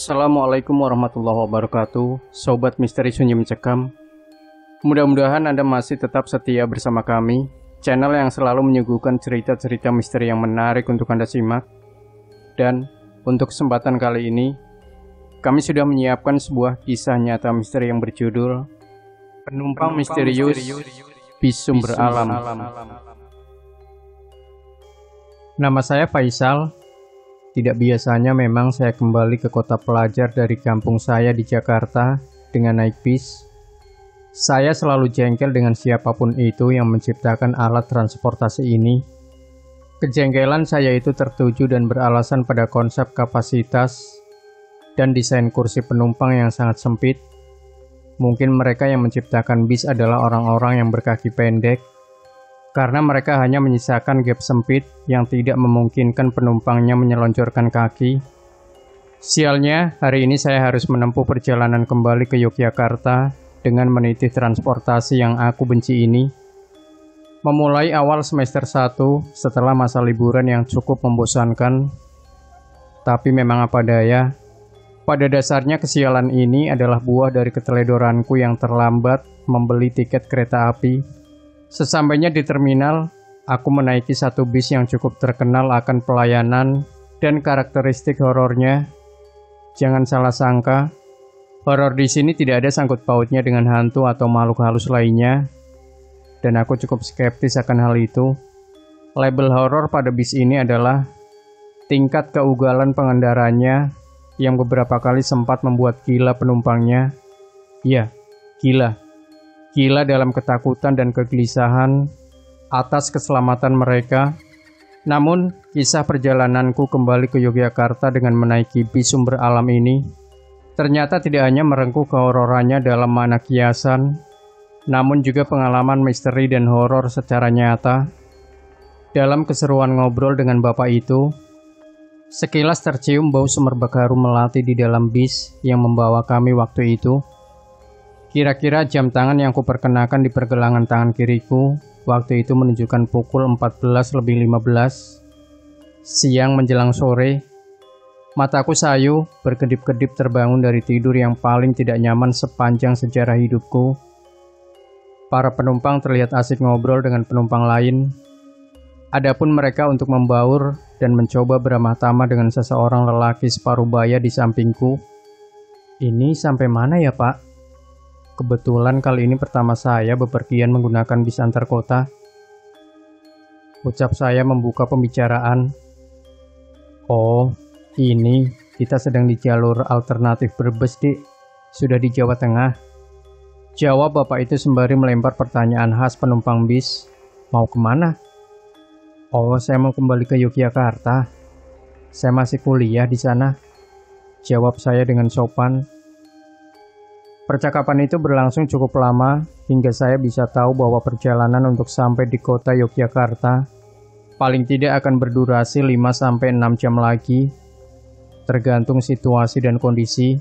Assalamualaikum warahmatullahi wabarakatuh, Sobat Misteri Sunyi Mencekam. Mudah-mudahan Anda masih tetap setia bersama kami, channel yang selalu menyuguhkan cerita-cerita misteri yang menarik untuk Anda simak. Dan untuk kesempatan kali ini, kami sudah menyiapkan sebuah kisah nyata misteri yang berjudul Penumpang Misterius Bis Sumber Alam. Nama saya Faisal. Tidak biasanya memang saya kembali ke kota pelajar dari kampung saya di Jakarta dengan naik bis. Saya selalu jengkel dengan siapapun itu yang menciptakan alat transportasi ini. Kejengkelan saya itu tertuju dan beralasan pada konsep kapasitas dan desain kursi penumpang yang sangat sempit. Mungkin mereka yang menciptakan bis adalah orang-orang yang berkaki pendek, karena mereka hanya menyisakan gap sempit yang tidak memungkinkan penumpangnya menyelonjorkan kaki. Sialnya, hari ini saya harus menempuh perjalanan kembali ke Yogyakarta dengan meniti transportasi yang aku benci ini. Memulai awal semester 1 setelah masa liburan yang cukup membosankan. Tapi memang apa daya, pada dasarnya kesialan ini adalah buah dari keteledoranku yang terlambat membeli tiket kereta api. Sesampainya di terminal, aku menaiki satu bis yang cukup terkenal akan pelayanan dan karakteristik horornya. Jangan salah sangka, horor di sini tidak ada sangkut pautnya dengan hantu atau makhluk halus lainnya. Dan aku cukup skeptis akan hal itu. Label horor pada bis ini adalah tingkat keugalan pengendaranya yang beberapa kali sempat membuat gila penumpangnya. Ya, gila. Gila dalam ketakutan dan kegelisahan atas keselamatan mereka. Namun, kisah perjalananku kembali ke Yogyakarta dengan menaiki bis sumber alam ini ternyata tidak hanya merengkuh kehororannya dalam makna kiasan, namun juga pengalaman misteri dan horor secara nyata. Dalam keseruan ngobrol dengan bapak itu, sekilas tercium bau semerbak harum melati di dalam bis yang membawa kami waktu itu. Kira-kira jam tangan yang kuperkenakan di pergelangan tangan kiriku waktu itu menunjukkan pukul 14:15 siang menjelang sore. Mataku sayu, berkedip-kedip terbangun dari tidur yang paling tidak nyaman sepanjang sejarah hidupku. Para penumpang terlihat asik ngobrol dengan penumpang lain. Adapun mereka untuk membaur dan mencoba beramah tamah dengan seseorang lelaki separuh baya di sampingku. Ini sampai mana ya, Pak? Kebetulan kali ini pertama saya bepergian menggunakan bis antar kota. Ucap saya membuka pembicaraan. Oh, ini kita sedang di jalur alternatif Brebes, Dik. Sudah di Jawa Tengah. Jawab bapak itu sembari melempar pertanyaan khas penumpang bis. Mau kemana? Oh, saya mau kembali ke Yogyakarta. Saya masih kuliah di sana. Jawab saya dengan sopan. Percakapan itu berlangsung cukup lama hingga saya bisa tahu bahwa perjalanan untuk sampai di kota Yogyakarta paling tidak akan berdurasi 5-6 jam lagi, tergantung situasi dan kondisi.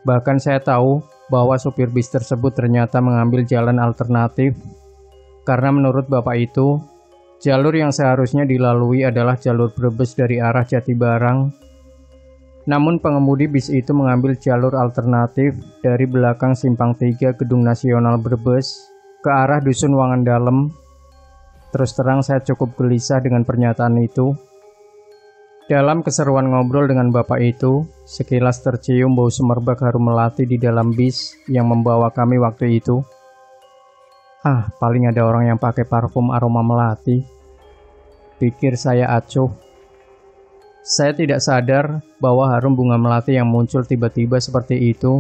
Bahkan saya tahu bahwa supir bis tersebut ternyata mengambil jalan alternatif, karena menurut bapak itu, jalur yang seharusnya dilalui adalah jalur Brebes dari arah Jatibarang. Namun pengemudi bis itu mengambil jalur alternatif dari belakang Simpang 3 Gedung Nasional Brebes ke arah Dusun Wangandalem. Terus terang saya cukup gelisah dengan pernyataan itu. Dalam keseruan ngobrol dengan bapak itu, sekilas tercium bau semerbak harum melati di dalam bis yang membawa kami waktu itu. Paling ada orang yang pakai parfum aroma melati, pikir saya acuh. Saya tidak sadar bahwa harum bunga melati yang muncul tiba-tiba seperti itu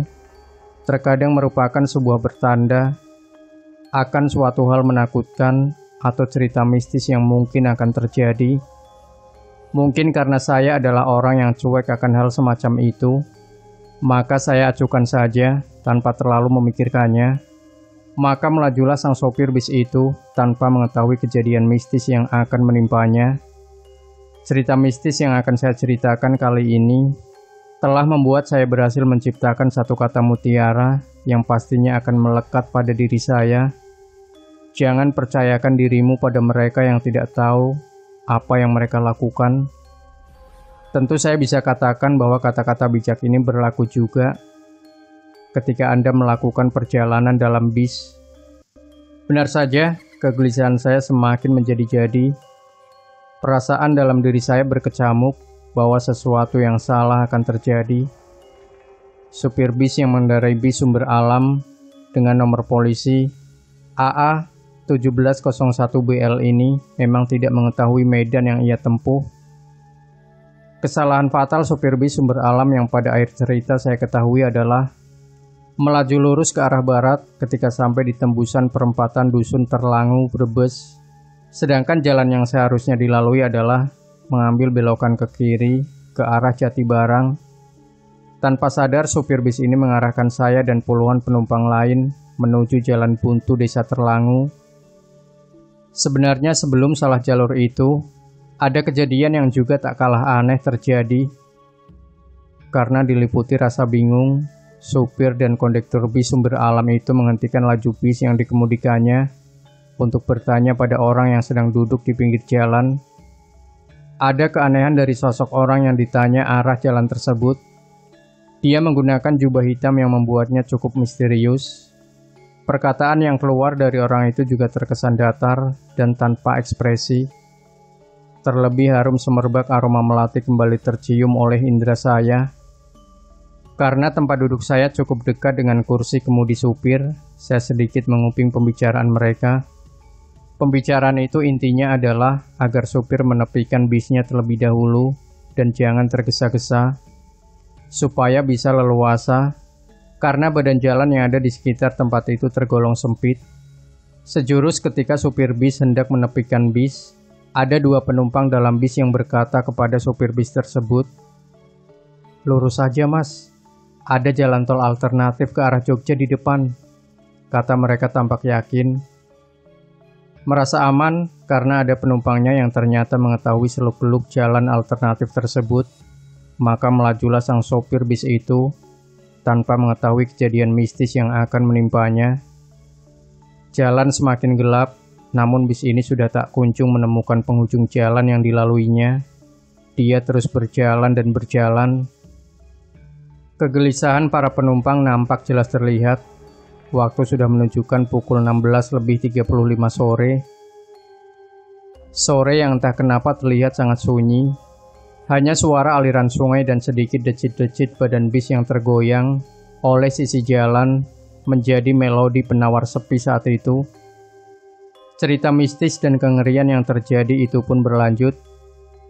terkadang merupakan sebuah pertanda akan suatu hal menakutkan atau cerita mistis yang mungkin akan terjadi. Mungkin karena saya adalah orang yang cuek akan hal semacam itu, maka saya acuhkan saja tanpa terlalu memikirkannya. Maka melajulah sang sopir bis itu tanpa mengetahui kejadian mistis yang akan menimpanya. Cerita mistis yang akan saya ceritakan kali ini telah membuat saya berhasil menciptakan satu kata mutiara yang pastinya akan melekat pada diri saya. Jangan percayakan dirimu pada mereka yang tidak tahu apa yang mereka lakukan. Tentu saya bisa katakan bahwa kata-kata bijak ini berlaku juga ketika Anda melakukan perjalanan dalam bis. Benar saja, kegelisahan saya semakin menjadi-jadi. Perasaan dalam diri saya berkecamuk bahwa sesuatu yang salah akan terjadi. Supir bis yang mengendarai bis Sumber Alam dengan nomor polisi AA 1701BL ini memang tidak mengetahui medan yang ia tempuh. Kesalahan fatal supir bis Sumber Alam yang pada akhir cerita saya ketahui adalah melaju lurus ke arah barat ketika sampai di tembusan perempatan Dusun Terlangu, Brebes. Sedangkan jalan yang seharusnya dilalui adalah mengambil belokan ke kiri ke arah Jatibarang. Tanpa sadar, supir bis ini mengarahkan saya dan puluhan penumpang lain menuju Jalan Buntu Desa Terlangu. Sebenarnya sebelum salah jalur itu, ada kejadian yang juga tak kalah aneh terjadi. Karena diliputi rasa bingung, supir dan kondektur bis Sumber Alam itu menghentikan laju bis yang dikemudikannya untuk bertanya pada orang yang sedang duduk di pinggir jalan. Ada keanehan dari sosok orang yang ditanya arah jalan tersebut. Dia menggunakan jubah hitam yang membuatnya cukup misterius. Perkataan yang keluar dari orang itu juga terkesan datar dan tanpa ekspresi. Terlebih harum semerbak aroma melati kembali tercium oleh indera saya. Karena tempat duduk saya cukup dekat dengan kursi kemudi supir, saya sedikit menguping pembicaraan mereka. Pembicaraan itu intinya adalah agar supir menepikan bisnya terlebih dahulu dan jangan tergesa-gesa, supaya bisa leluasa, karena badan jalan yang ada di sekitar tempat itu tergolong sempit. Sejurus ketika supir bis hendak menepikan bis, ada dua penumpang dalam bis yang berkata kepada supir bis tersebut, "Lurus saja mas, ada jalan tol alternatif ke arah Jogja di depan," kata mereka tampak yakin. Merasa aman karena ada penumpangnya yang ternyata mengetahui seluk-beluk jalan alternatif tersebut, maka melajulah sang sopir bis itu tanpa mengetahui kejadian mistis yang akan menimpanya. Jalan semakin gelap, namun bis ini sudah tak kunjung menemukan penghujung jalan yang dilaluinya. Dia terus berjalan dan berjalan. Kegelisahan para penumpang nampak jelas terlihat. Waktu sudah menunjukkan pukul 16:35 sore. Sore yang entah kenapa terlihat sangat sunyi. Hanya suara aliran sungai dan sedikit decit-decit badan bis yang tergoyang oleh sisi jalan menjadi melodi penawar sepi saat itu. Cerita mistis dan kengerian yang terjadi itu pun berlanjut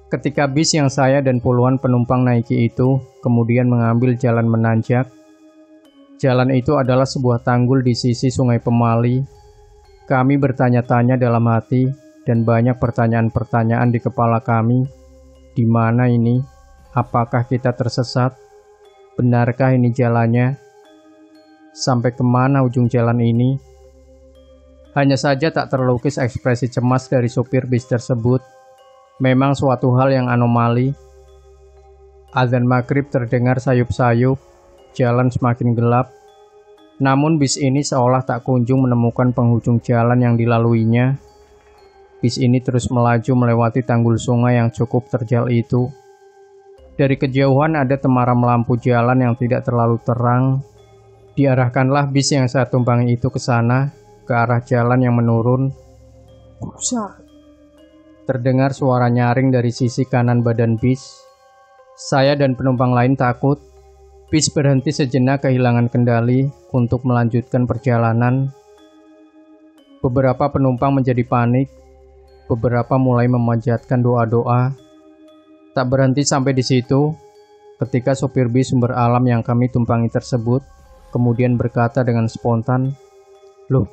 ketika bis yang saya dan puluhan penumpang naiki itu kemudian mengambil jalan menanjak. Jalan itu adalah sebuah tanggul di sisi Sungai Pemali. Kami bertanya-tanya dalam hati dan banyak pertanyaan-pertanyaan di kepala kami. Di mana ini? Apakah kita tersesat? Benarkah ini jalannya? Sampai kemana ujung jalan ini? Hanya saja tak terlukis ekspresi cemas dari supir bis tersebut. Memang suatu hal yang anomali. Azan maghrib terdengar sayup-sayup, jalan semakin gelap. Namun bis ini seolah tak kunjung menemukan penghujung jalan yang dilaluinya. Bis ini terus melaju melewati tanggul sungai yang cukup terjal itu. Dari kejauhan ada temaram lampu jalan yang tidak terlalu terang. Diarahkanlah bis yang saya tumpangi itu ke sana, ke arah jalan yang menurun. Busa! Terdengar suara nyaring dari sisi kanan badan bis. Saya dan penumpang lain takut. Bis berhenti sejenak kehilangan kendali untuk melanjutkan perjalanan. Beberapa penumpang menjadi panik. Beberapa mulai memanjatkan doa-doa. Tak berhenti sampai di situ, ketika sopir bis Sumber Alam yang kami tumpangi tersebut kemudian berkata dengan spontan, "Loh,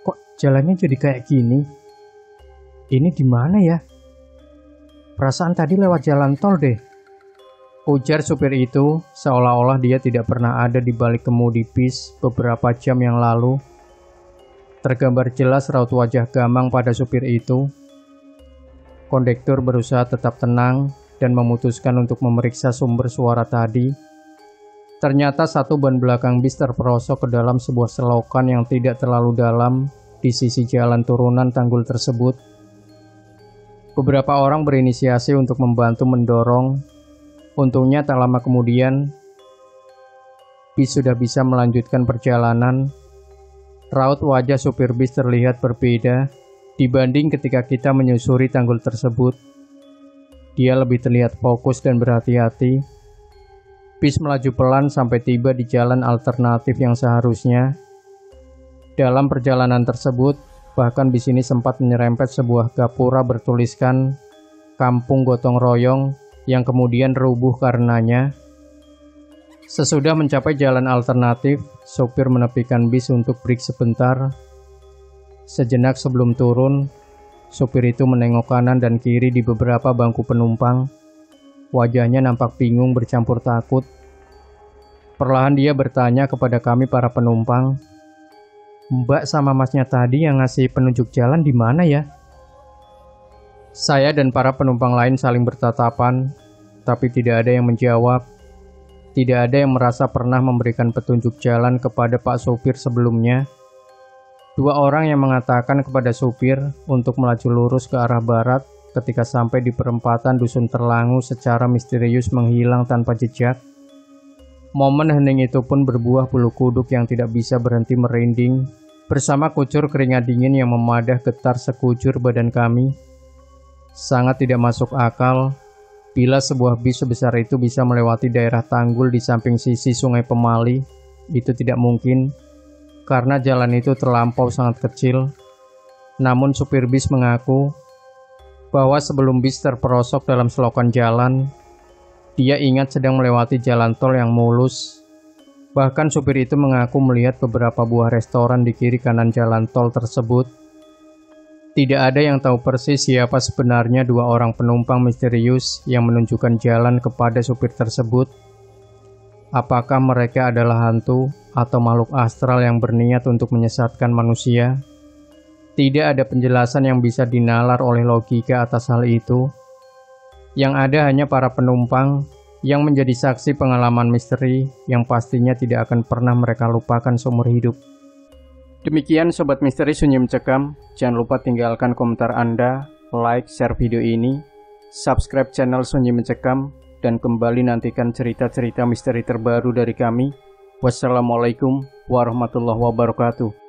kok jalannya jadi kayak gini? Ini di mana ya? Perasaan tadi lewat jalan tol deh," ujar supir itu seolah-olah dia tidak pernah ada di balik kemudi bis beberapa jam yang lalu. Tergambar jelas raut wajah gamang pada supir itu. Kondektur berusaha tetap tenang dan memutuskan untuk memeriksa sumber suara tadi. Ternyata satu ban belakang bis terperosok ke dalam sebuah selokan yang tidak terlalu dalam di sisi jalan turunan tanggul tersebut. Beberapa orang berinisiasi untuk membantu mendorong, Untungnya tak lama kemudian, bis sudah bisa melanjutkan perjalanan. Raut wajah supir bis terlihat berbeda dibanding ketika kita menyusuri tanggul tersebut. Dia lebih terlihat fokus dan berhati-hati. Bis melaju pelan sampai tiba di jalan alternatif yang seharusnya. Dalam perjalanan tersebut, bahkan bis ini sempat menyerempet sebuah gapura bertuliskan Kampung Gotong Royong yang kemudian rubuh karenanya. Sesudah mencapai jalan alternatif, sopir menepikan bis untuk break sebentar. Sejenak sebelum turun, sopir itu menengok kanan dan kiri di beberapa bangku penumpang. Wajahnya nampak bingung bercampur takut. Perlahan dia bertanya kepada kami para penumpang, "Mbak sama masnya tadi yang ngasih penunjuk jalan di mana ya?" Saya dan para penumpang lain saling bertatapan, tapi tidak ada yang menjawab. Tidak ada yang merasa pernah memberikan petunjuk jalan kepada Pak Sopir sebelumnya. Dua orang yang mengatakan kepada supir untuk melaju lurus ke arah barat ketika sampai di perempatan Dusun Terlangu secara misterius menghilang tanpa jejak. Momen hening itu pun berbuah bulu kuduk yang tidak bisa berhenti merinding, bersama kucur keringat dingin yang memadah getar sekujur badan kami. Sangat tidak masuk akal bila sebuah bis sebesar itu bisa melewati daerah tanggul di samping sisi Sungai Pemali. Itu tidak mungkin, karena jalan itu terlampau sangat kecil. Namun supir bis mengaku bahwa sebelum bis terperosok dalam selokan jalan, dia ingat sedang melewati jalan tol yang mulus. Bahkan supir itu mengaku melihat beberapa buah restoran di kiri kanan jalan tol tersebut. Tidak ada yang tahu persis siapa sebenarnya dua orang penumpang misterius yang menunjukkan jalan kepada supir tersebut. Apakah mereka adalah hantu atau makhluk astral yang berniat untuk menyesatkan manusia? Tidak ada penjelasan yang bisa dinalar oleh logika atas hal itu. Yang ada hanya para penumpang yang menjadi saksi pengalaman misteri yang pastinya tidak akan pernah mereka lupakan seumur hidup. Demikian Sobat Misteri Sunyi Mencekam, jangan lupa tinggalkan komentar Anda, like, share video ini, subscribe channel Sunyi Mencekam, dan kembali nantikan cerita-cerita misteri terbaru dari kami. Wassalamualaikum warahmatullahi wabarakatuh.